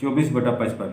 24/55।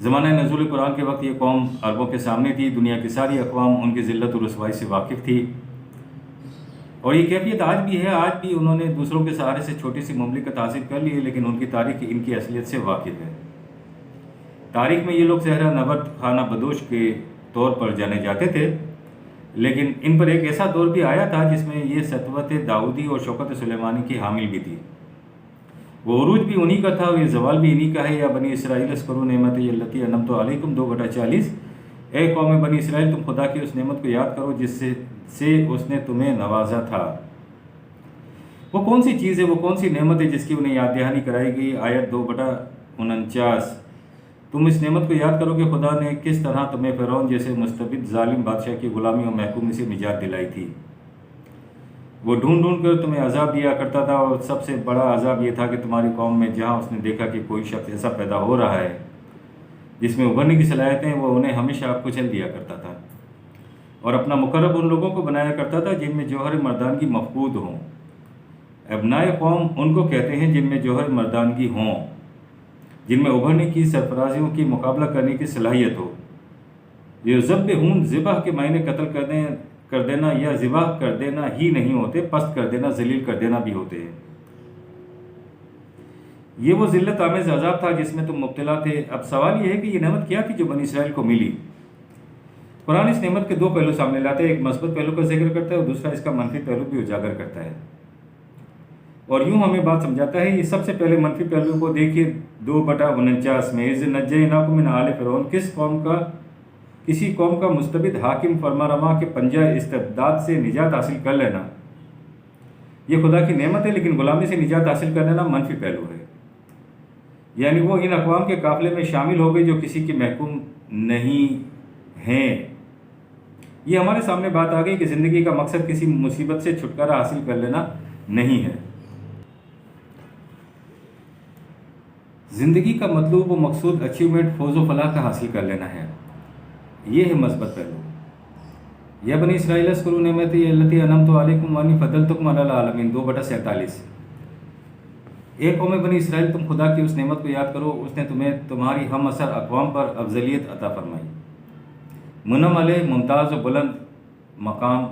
زمانہ نزول قرآن کے وقت یہ قوم عربوں کے سامنے تھی، دنیا کی ساری اقوام ان کی ذلت و رسوائی سے واقف تھی، اور یہ کیفیت آج بھی ہے۔ آج بھی انہوں نے دوسروں کے سہارے سے چھوٹی سی مملکت حاصل کر لی ہے، لیکن ان کی تاریخ ان کی اصلیت سے واقف ہے۔ تاریخ میں یہ لوگ صحرا نبرد خانہ بدوش کے طور پر جانے جاتے تھے، لیکن ان پر ایک ایسا دور بھی آیا تھا جس میں یہ سطوت داؤدی اور شوکت سلیمانی کی حامل بھی تھی۔ وہ عروج بھی انہی کا تھا اور یہ زوال بھی انہی کا ہے۔ یا بنی اسرائیل اذکروا نعمتی التی انعمت علیکم 2/40۔ اے قوم بنی اسرائیل، تم خدا کی اس نعمت کو یاد کرو جس سے اس نے تمہیں نوازا تھا۔ وہ کون سی چیز ہے، وہ کون سی نعمت ہے جس کی انہیں یاد دہانی کرائی گئی؟ آیت 2/49۔ تم اس نعمت کو یاد کرو کہ خدا نے کس طرح تمہیں فرعون جیسے مستبد ظالم بادشاہ کی غلامی اور محکومی سے نجات دلائی تھی۔ وہ ڈھونڈ ڈھونڈ کر تمہیں عذاب دیا کرتا تھا، اور سب سے بڑا عذاب یہ تھا کہ تمہاری قوم میں جہاں اس نے دیکھا کہ کوئی شخص ایسا پیدا ہو رہا ہے جس میں ابھرنے کی صلاحیتیں، وہ انہیں ہمیشہ کچل دیا کرتا تھا، اور اپنا مقرب ان لوگوں کو بنایا کرتا تھا جن میں جوہر مردانگی مفقود ہوں۔ ابنائے قوم ان کو کہتے ہیں جن میں جوہر مردانگی ہوں، جن میں ابھرنے کی سرفرازیوں کی مقابلہ کرنے کی صلاحیت ہو۔ یہ ذبحون، ذبح کے معنی قتل کر دینا یا ذبح کر دینا ہی نہیں ہوتے، پست کر دینا، ذلیل کر دینا بھی ہوتے ہیں۔ یہ وہ ذلت آمیز عذاب تھا جس میں تم مبتلا تھے۔ اب سوال یہ ہے کہ یہ نعمت کیا تھی جو بنی اسرائیل کو ملی؟ قرآن اس نعمت کے دو پہلو سامنے لاتے ہیں، ایک مثبت پہلو کا ذکر کرتا ہے اور دوسرا اس کا منفی پہلو بھی اجاگر کرتا ہے، اور یوں ہمیں بات سمجھاتا ہے۔ یہ سب سے پہلے منفی پہلو کو دیکھیے 2/49 میں، اذ نجیناکم من آل فرعون، کسی قوم کا مستبد حاکم فرما رواں کے پنجہ استبداد سے نجات حاصل کر لینا یہ خدا کی نعمت ہے، لیکن غلامی سے نجات حاصل کر لینا منفی پہلو ہے۔ یعنی وہ ان اقوام کے قافلے میں شامل ہو گئے جو کسی کے محکوم نہیں ہیں۔ یہ ہمارے سامنے بات آ گئی کہ زندگی کا مقصد کسی مصیبت سے چھٹکارا حاصل کر لینا نہیں ہے۔ زندگی کا مطلوب و مقصود اچیومنٹ، فوز و فلاح کا حاصل کر لینا ہے، یہ ہے مثبت پہلو۔ یا بنی اسرائیل اذکروا نعمتی التی انعمت علیکم وانی فضلتکم علی العالمین 2/47۔ ایک قوم بنی اسرائیل، تم خدا کی اس نعمت کو یاد کرو، اس نے تمہیں تمہاری ہم اثر اقوام پر افضلیت عطا فرمائی۔ منعم علیہ، ممتاز و بلند مقام،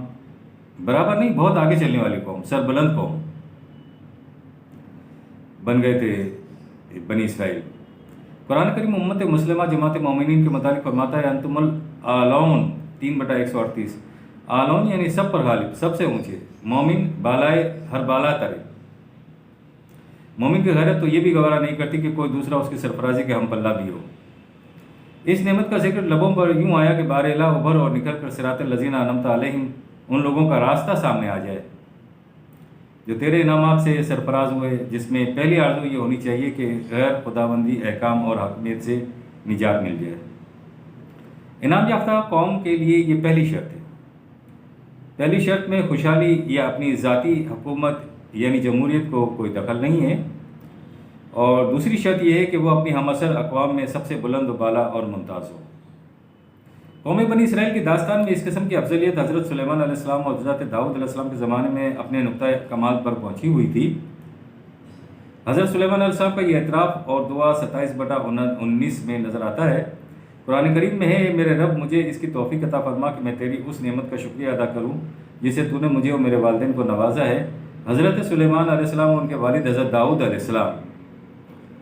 برابر نہیں، بہت آگے چلنے والی قوم، سربلند قوم بن گئے تھے بنی اسرائیل۔ قرآن کریم امت مسلمہ جماعت مومنین کے متعلق فرماتا ہے انتم الاعلون 3/138۔ اعلون یعنی سب پر غالب، سب سے اونچے، مومن بالائے ہر بالا ترے۔ مومن کی غیرت تو یہ بھی گوارا نہیں کرتی کہ کوئی دوسرا اس کی سرفرازی کے ہم پلہ بھی ہو۔ اس نعمت کا ذکر لبوں پر یوں آیا کہ بار الہ ابھر اور نکل کر صراط الذین انعمت علیہم، ان لوگوں کا راستہ سامنے آ جائے جو تیرے انعامات سے سرفراز ہوئے، جس میں پہلی آرزو یہ ہونی چاہیے کہ غیر خداوندی احکام اور حاکمیت سے نجات مل جائے۔ انعام یافتہ قوم کے لیے یہ پہلی شرط ہے۔ پہلی شرط میں خوشحالی یا اپنی ذاتی حکومت یعنی جمہوریت کو کوئی دخل نہیں ہے، اور دوسری شرط یہ ہے کہ وہ اپنی ہم اثر اقوام میں سب سے بلند و بالا اور ممتاز ہو۔ قوم بنی اسرائیل کی داستان میں اس قسم کی افضلیت حضرت سلیمان علیہ السلام اور حضرت داؤد علیہ السلام کے زمانے میں اپنے نقطۂ کمال پر پہنچی ہوئی تھی۔ حضرت سلیمان علیہ السلام کا یہ اعتراف اور دعا 27/19 میں نظر آتا ہے۔ قرآن کریم میں ہے، میرے رب مجھے اس کی توفیق عطا فرما کہ میں تیری اس نعمت کا شکریہ ادا کروں جسے تو نے مجھے اور میرے والدین کو نوازا ہے۔ حضرت سلیمان علیہ السلام اور ان کے والد حضرت داؤد علیہ السلام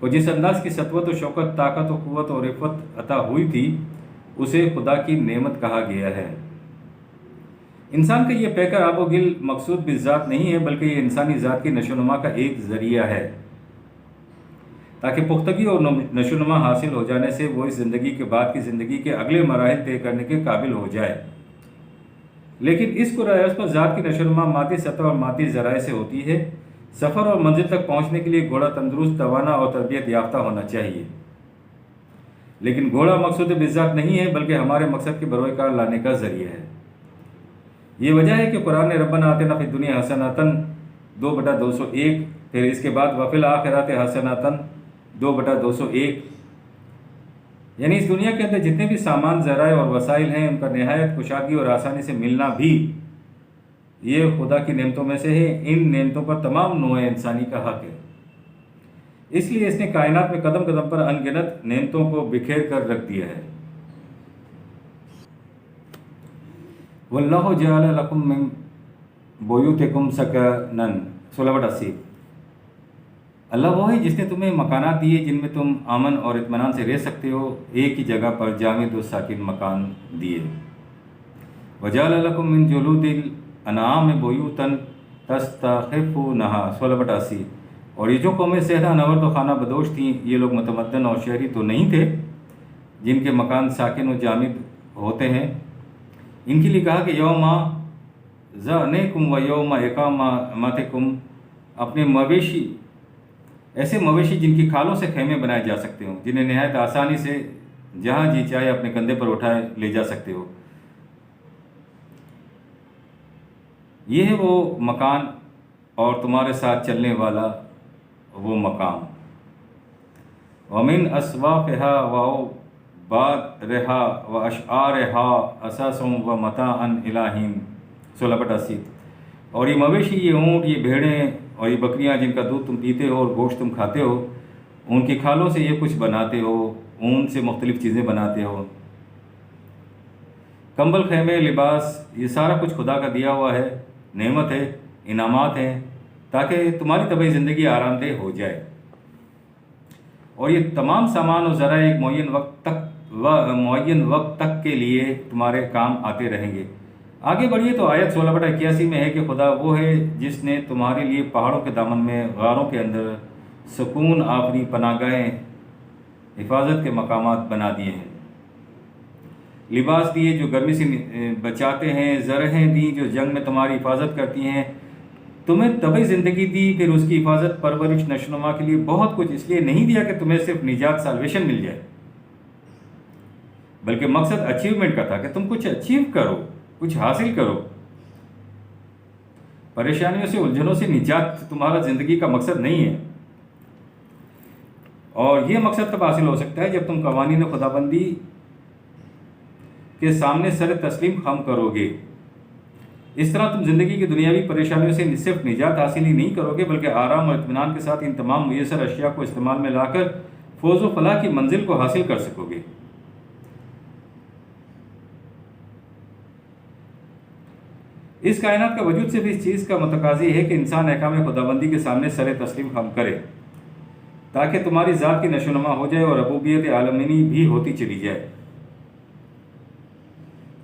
کو جس انداز کی سطوت و شوکت، طاقت و قوت اور عفت عطا ہوئی تھی اسے خدا کی نعمت کہا گیا ہے۔ انسان کا یہ پیکر آب و گل مقصود بالذات نہیں ہے، بلکہ یہ انسانی ذات کی نشو و نما کا ایک ذریعہ ہے، تاکہ پختگی اور نشو و نما حاصل ہو جانے سے وہ اس زندگی کے بعد کی زندگی کے اگلے مراحل طے کرنے کے قابل ہو جائے۔ لیکن اس پر ذات کی نشو و نما مادی سطح اور مادی ذرائع سے ہوتی ہے۔ سفر اور منزل تک پہنچنے کے لیے گھوڑا تندرست، توانا اور تربیت یافتہ ہونا چاہیے، لیکن گھوڑا مقصود بالذات نہیں ہے، بلکہ ہمارے مقصد کے بروئے کار لانے کا ذریعہ ہے۔ یہ وجہ ہے کہ قرآن نے ربنا آتنا فی الدنیا حسنۃ 2/201، پھر اس کے بعد وفی الآخرۃ حسنۃ 2/201، یعنی اس دنیا کے اندر جتنے بھی سامان، ذرائع اور وسائل ہیں ان کا نہایت کشادگی اور آسانی سے ملنا بھی یہ خدا کی نعمتوں میں سے ہے۔ ان نعمتوں پر تمام نوع انسانی کا حق ہے۔ اس لیے اس نے کائنات میں قدم قدم پر ان گنت نعمتوں کو بکھیر کر رکھ دیا ہے۔ واللہ جعل لکم من بیوتکم سکنا 16/80۔ اللہ وہ ہے جس نے تمہیں مکانات دیے جن میں تم امن اور اطمینان سے رہ سکتے ہو، ایک ہی جگہ پر جامد و ساکن مکان دیے۔ وجعل لکم من جلود الانعام بیوتا تستخفونہا 16/80۔ اور یہ جو قومیں صحرا نورد و خانہ بدوش تھیں، یہ لوگ متمدن اور شہری تو نہیں تھے جن کے مکان ساکن و جامد ہوتے ہیں۔ ان کے لیے کہا کہ یوم ظعنکم و یوم اقامتکم، اپنے مویشی، ایسے مویشی جن کی کھالوں سے خیمے بنائے جا سکتے ہوں، جنہیں نہایت آسانی سے جہاں جی چاہے اپنے کندھے پر اٹھائے لے جا سکتے ہو۔ یہ ہے وہ مکان اور تمہارے ساتھ چلنے والا وہ مقام۔ وَمِنْ أَصْوَافِهَا وَأَوْبَارِهَا وَأَشْعَارِهَا أَثَاثٌ وَمَتَاعًا إِلَىٰ حِینٍ 16/80۔ اور یہ مویشی، یہ اونٹ، یہ بھیڑیں اور یہ بکریاں جن کا دودھ تم پیتے ہو اور گوشت تم کھاتے ہو، ان کی کھالوں سے یہ کچھ بناتے ہو، اون سے مختلف چیزیں بناتے ہو۔ کمبل، خیمے، لباس، یہ سارا کچھ خدا کا دیا ہوا ہے، نعمت ہے، انعامات ہیں، تاکہ تمہاری طبعی زندگی آرام دہ ہو جائے۔ اور یہ تمام سامان و ذرائع ایک معین وقت تک کے لیے تمہارے کام آتے رہیں گے۔ آگے بڑھیے تو آیت 16/81 میں ہے کہ خدا وہ ہے جس نے تمہارے لیے پہاڑوں کے دامن میں، غاروں کے اندر سکون آفری پناہ گاہیں، حفاظت کے مقامات بنا دیے ہیں، لباس دیے جو گرمی سے بچاتے ہیں، زرہیں دیں جو جنگ میں تمہاری حفاظت کرتی ہیں، تمہیں طبعی زندگی دی، پھر اس کی حفاظت، پرورش، نشوونما کے لیے بہت کچھ اس لیے نہیں دیا کہ تمہیں صرف نجات، سالویشن مل جائے، بلکہ مقصد اچیومنٹ کا تھا کہ تم کچھ اچیو کرو، کچھ حاصل کرو۔ پریشانیوں سے، الجھنوں سے نجات تمہارا زندگی کا مقصد نہیں ہے، اور یہ مقصد تب حاصل ہو سکتا ہے جب تم قوانین خدابندی کے سامنے سر تسلیم خم کرو گے۔ اس طرح تم زندگی کی دنیاوی پریشانیوں سے صرف نجات حاصل ہی نہیں کرو گے، بلکہ آرام اور اطمینان کے ساتھ ان تمام میسر اشیاء کو استعمال میں لا کر فوز و فلاح کی منزل کو حاصل کر سکو گے۔ اس کائنات کا وجود صرف اس چیز کا متقاضی ہے کہ انسان احکام خدابندی کے سامنے سر تسلیم خم کرے، تاکہ تمہاری ذات کی نشوونما ہو جائے اور ربوبیت عالمینی بھی ہوتی چلی جائے۔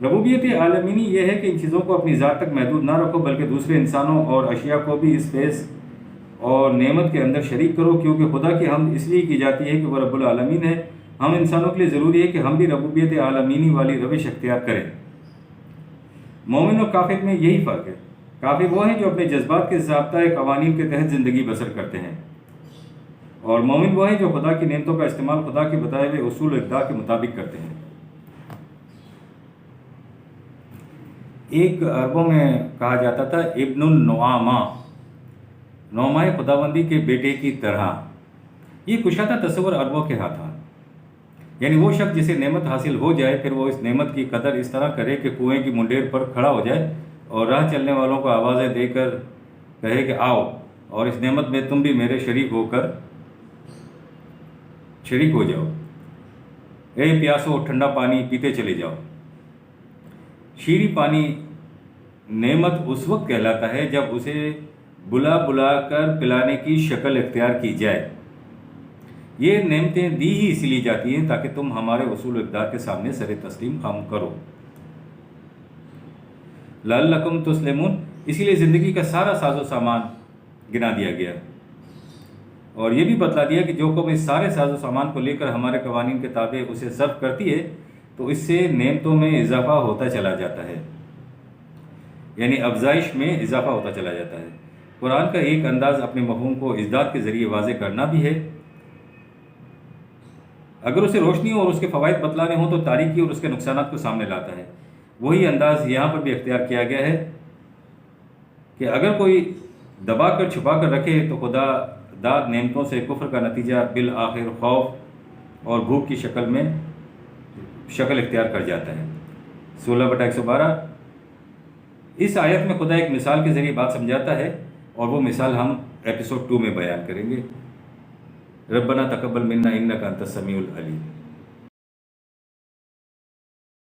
ربوبیت عالمینی یہ ہے کہ ان چیزوں کو اپنی ذات تک محدود نہ رکھو، بلکہ دوسرے انسانوں اور اشیاء کو بھی اس فیض اور نعمت کے اندر شریک کرو، کیونکہ خدا کی حمد اس لیے کی جاتی ہے کہ وہ رب العالمین ہے۔ ہم انسانوں کے لیے ضروری ہے کہ ہم بھی ربوبیت عالمینی والی روش اختیار کریں۔ مومن اور کافر میں یہی فرق ہے۔ کافر وہ ہیں جو اپنے جذبات کے ضابطۂ قوانین کے تحت زندگی بسر کرتے ہیں، اور مومن وہ ہیں جو خدا کی نعمتوں کا استعمال خدا کے بتائے ہوئے اصول و اقدار کے مطابق کرتے ہیں۔ ایک عربوں میں کہا جاتا تھا ابن النعامہ، نعمۂ خداوندی کے بیٹے کی طرح۔ یہ کشادہ تصور عربوں کے ہاتھ تھا، یعنی وہ شخص جسے نعمت حاصل ہو جائے، پھر وہ اس نعمت کی قدر اس طرح کرے کہ کنویں کی منڈیر پر کھڑا ہو جائے اور راہ چلنے والوں کو آوازیں دے کر کہے کہ آؤ اور اس نعمت میں تم بھی میرے شریک ہو جاؤ۔ اے پیاسو، ٹھنڈا پانی پیتے چلے جاؤ۔ شیریں پانی نعمت اس وقت کہلاتا ہے جب اسے بلا بلا کر پلانے کی شکل اختیار کی جائے۔ یہ نعمتیں دی ہی اس لیے جاتی ہیں تاکہ تم ہمارے اصول و اقدار کے سامنے سر تسلیم خم کرو۔ لعلکم تسلمون، اسی لیے زندگی کا سارا ساز و سامان گنا دیا گیا، اور یہ بھی بتلا دیا کہ جو قوم اس سارے ساز و سامان کو لے کر ہمارے قوانین کے تابع اسے صرف کرتی ہے تو اس سے نعمتوں میں اضافہ ہوتا چلا جاتا ہے، یعنی افزائش میں اضافہ ہوتا چلا جاتا ہے۔ قرآن کا ایک انداز اپنے مفہوم کو اجداد کے ذریعے واضح کرنا بھی ہے۔ اگر اسے روشنی اور اس کے فوائد بتلانے ہوں تو تاریکی اور اس کے نقصانات کو سامنے لاتا ہے۔ وہی انداز یہاں پر بھی اختیار کیا گیا ہے کہ اگر کوئی دبا کر چھپا کر رکھے تو خدا داد نعمتوں سے کفر کا نتیجہ بالآخر خوف اور بھوک کی شکل اختیار کر جاتا ہے۔ 16/112۔ اس آیت میں خدا ایک مثال کے ذریعے بات سمجھاتا ہے، اور وہ مثال ہم ایپیسوڈ 2 میں بیان کریں گے۔ ربنا تقبل منا انك انت السميع العليم.